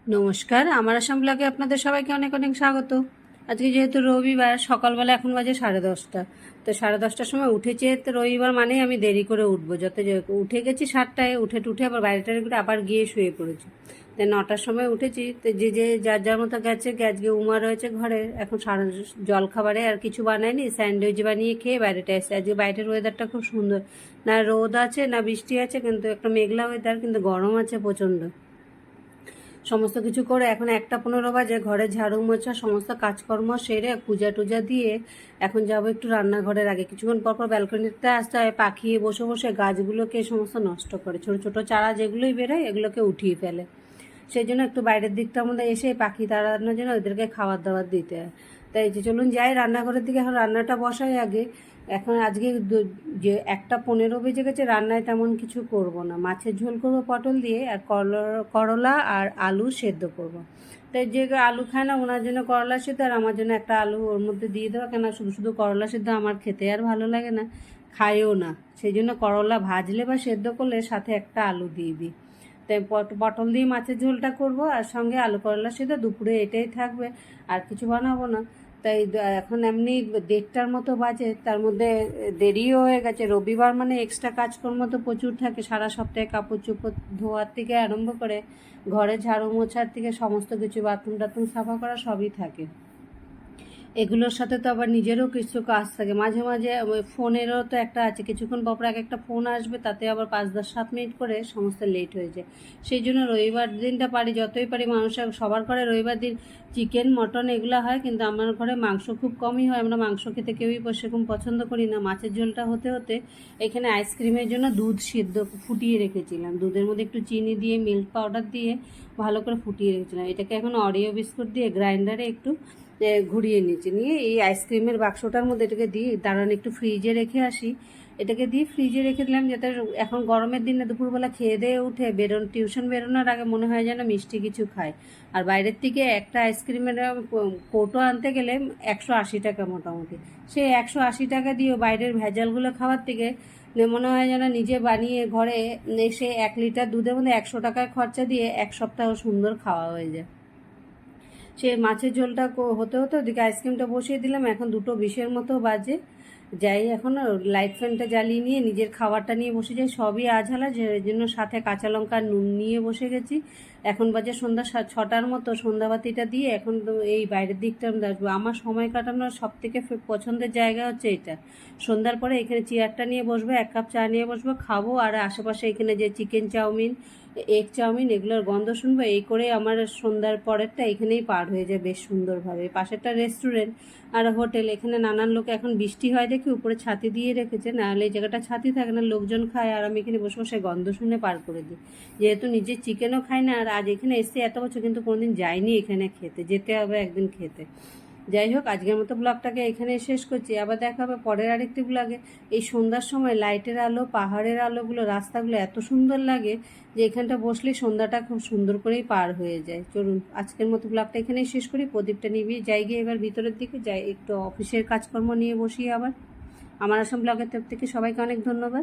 নমস্কার, আমার আসাম ব্লগে আপনাদের সবাইকে অনেক অনেক স্বাগত। আজকে যেহেতু রবিবার, সকালবেলা এখন বাজে 10:30। তো 10:30টার সময় উঠেছে, তো রবিবার মানেই আমি দেরি করে উঠবো। উঠে গেছি 7টায়, উঠে আবার বাইরে টাইরে করে আবার গিয়ে শুয়ে পড়েছি। তাই 9টার সময় উঠেছি। তো যে যে যার যার মতো গেছে, আজকে উমা রয়েছে ঘরে। এখন জল খাবারে আর কিছু বানায়নি, স্যান্ডউইচ বানিয়ে খেয়ে বাইরেটা এসেছে। আজকে বাইরের ওয়েদারটা খুব সুন্দর, না রোদ আছে না বৃষ্টি আছে, কিন্তু একটা মেঘলা ওয়েদার, কিন্তু গরম আছে প্রচণ্ড। সমস্ত কিছু করে এখন 1:15 বাজে, ঘরে ঝাড়ু মোছা সমস্ত কাজকর্ম সেরে পূজা টুজা দিয়ে এখন যাবো একটু রান্নাঘরের। আগে কিছুক্ষণ পর ব্যালকনিতে আসতে হয়, পাখি বসে বসে গাছগুলোকে সমস্ত নষ্ট করে, ছোট ছোট চারা যেগুলোই বেরোয় এগুলোকে উঠিয়ে ফেলে। সেই জন্য একটু বাইরের দিকটার মধ্যে এসে পাখি তাড়ানোর জন্য ওদেরকে খাবার দাবার দিতে হয়। তাই যে চলুন যাই রান্নাঘরের দিকে, এখন রান্নাটা বসাই আগে। এখন আজকে যে 1:15 বেজে গেছে, রান্নায় তেমন কিছু করব না। মাছের ঝোল করব পটল দিয়ে, আর করলা আর আলু সেদ্ধ করব। তাই যে আলু খায় না ওনার জন্য করলা সেদ্ধ, আর আমার জন্য একটা আলু ওর মধ্যে দিয়ে দেওয়া, কেন শুধু শুধু করলা সেদ্ধ আমার খেতে আর ভালো লাগে না, খায়ও না। সেই জন্য করলা ভাজলে বা সেদ্ধ করলে সাথে একটা আলু দিয়ে দিই। তাই পটল দিয়ে মাছের ঝোলটা করব, আর সঙ্গে আলু করলা সেদ্ধ, দুপুরে এটাই থাকবে, আর কিছু বানাবো না। তাই এখন এমনি 1:30টার মতো বাজে, তার মধ্যে দেরিও হয়ে গেছে। রবিবার মানে এক্সট্রা কাজকর্ম তো প্রচুর থাকে, সারা সপ্তাহে কাপড় চোপড় ধোয়ার থেকে আরম্ভ করে ঘরে ঝাড়ু মোছার থেকে সমস্ত কিছু, বাথরুম টাথরুম সাফা করা সবই থাকে। এগুলোর সাথে তো আবার নিজেরও কিছু কাজ থাকে, মাঝে মাঝে ফোনেরও তো একটা আছে, কিছুক্ষণ পর এক একটা ফোন আসবে, তাতে আবার 5-10-7 মিনিট করে সমস্ত লেট হয়ে যায়। সেই জন্য রবিবার দিনটা পারি, যতই পারি মানুষের সবার ঘরে রবিবার দিন চিকেন মটন এগুলো হয়, কিন্তু আমার ঘরে মাংস খুব কমই হয়। আমরা মাংস খেতে কেউই সেরকম পছন্দ করি না। মাছের ঝোলটা হতে হতে এখানে আইসক্রিমের জন্য দুধ সিদ্ধ ফুটিয়ে রেখেছিলাম, দুধের মধ্যে একটু চিনি দিয়ে মিল্ক পাউডার দিয়ে ভালো করে ফুটিয়ে রেখেছিলাম। এটাকে এখন অরিও বিস্কুট দিয়ে গ্রাইন্ডারে একটু ঘুরিয়ে নিয়েছি, নিয়ে এই আইসক্রিমের বাক্সটার মধ্যে এটাকে দিয়ে দাঁড়ান একটু ফ্রিজে রেখে আসি। এটাকে দিয়ে ফ্রিজে রেখে দিলাম, যাতে এখন গরমের দিনে দুপুরবেলা খেয়ে দিয়ে উঠে টিউশন বেরোনোর আগে মনে হয় যেন মিষ্টি কিছু খায়। আর বাইরের থেকে একটা আইসক্রিমের কৌটো আনতে গেলে 180 টাকা মোটামুটি। সেই 180 টাকা দিয়েও বাইরের ভেজালগুলো খাওয়ার থেকে মনে হয় যেন নিজে বানিয়ে ঘরে এসে 1 লিটার দুধের মধ্যে 100 টাকার খরচা দিয়ে 1 সপ্তাহ সুন্দর খাওয়া হয়ে যায়। সে মাছের ঝোলটা হতে হতে ওদিকে আইসক্রিমটা বসিয়ে দিলাম। এখন 2:20 মতো বাজে, যাই এখন লাইট ফ্যানটা জ্বালিয়ে নিয়ে নিজের খাবারটা নিয়ে বসে যাই। সবই আঝালা, যে জন্য সাথে কাঁচা লঙ্কা নুন নিয়ে বসে গেছি। এখন বাজে সন্ধ্যা 6টার মতো, সন্ধ্যাবাতিটা দিয়ে এখন তো এই বাইরের দিকটা আমি আসবো। আমার সময় কাটানোর সব থেকে পছন্দের জায়গা হচ্ছে এটা। সন্ধ্যার পরে এখানে চেয়ারটা নিয়ে বসবো, 1 কাপ চা নিয়ে বসবো, খাবো, আর আশেপাশে এখানে যে চিকেন চাউমিন, এগ চাউমিন এগুলোর গন্ধ শুনবো। এই করে আমার সন্ধ্যার পরেরটা এখানেই পার হয়ে যায় বেশ সুন্দরভাবে। পাশেরটা রেস্টুরেন্ট আর হোটেল, এখানে নানান লোক, এখন বৃষ্টি হয় দেখি উপরে ছাতি দিয়ে রেখেছে, নাহলে এই জায়গাটা ছাতি থাকে না, লোকজন খায়, আর আমি এখানে বসে বসে গন্ধ শুনে পার করে দিই। যেহেতু নিজে চিকেনও খাই না, আর আজ এখানে এসে এত বছর কিন্তু কোনোদিন যাইনি এখানে খেতে, যেতে হবে একদিন খেতে। যাই হোক, আজকের মতো ব্লগটাকে এখানে শেষ করছি, আবার দেখা হবে পরের আরেকটি ব্লগে। এই সন্ধ্যার সময় লাইটের আলো, পাহাড়ের আলোগুলো, রাস্তাগুলো এত সুন্দর লাগে যে এখানটা বসলে সন্ধ্যাটা খুব সুন্দর করেই পার হয়ে যায়। চলুন আজকের মতো ব্লগটা এখানেই শেষ করি, প্রদীপটা নিভিয়ে যাই গিয়ে এবার ভিতরের দিকে যাই, একটু অফিসের কাজকর্ম নিয়ে বসি আবার। আমার আসাম ব্লগের তরফ থেকে সবাইকে অনেক ধন্যবাদ।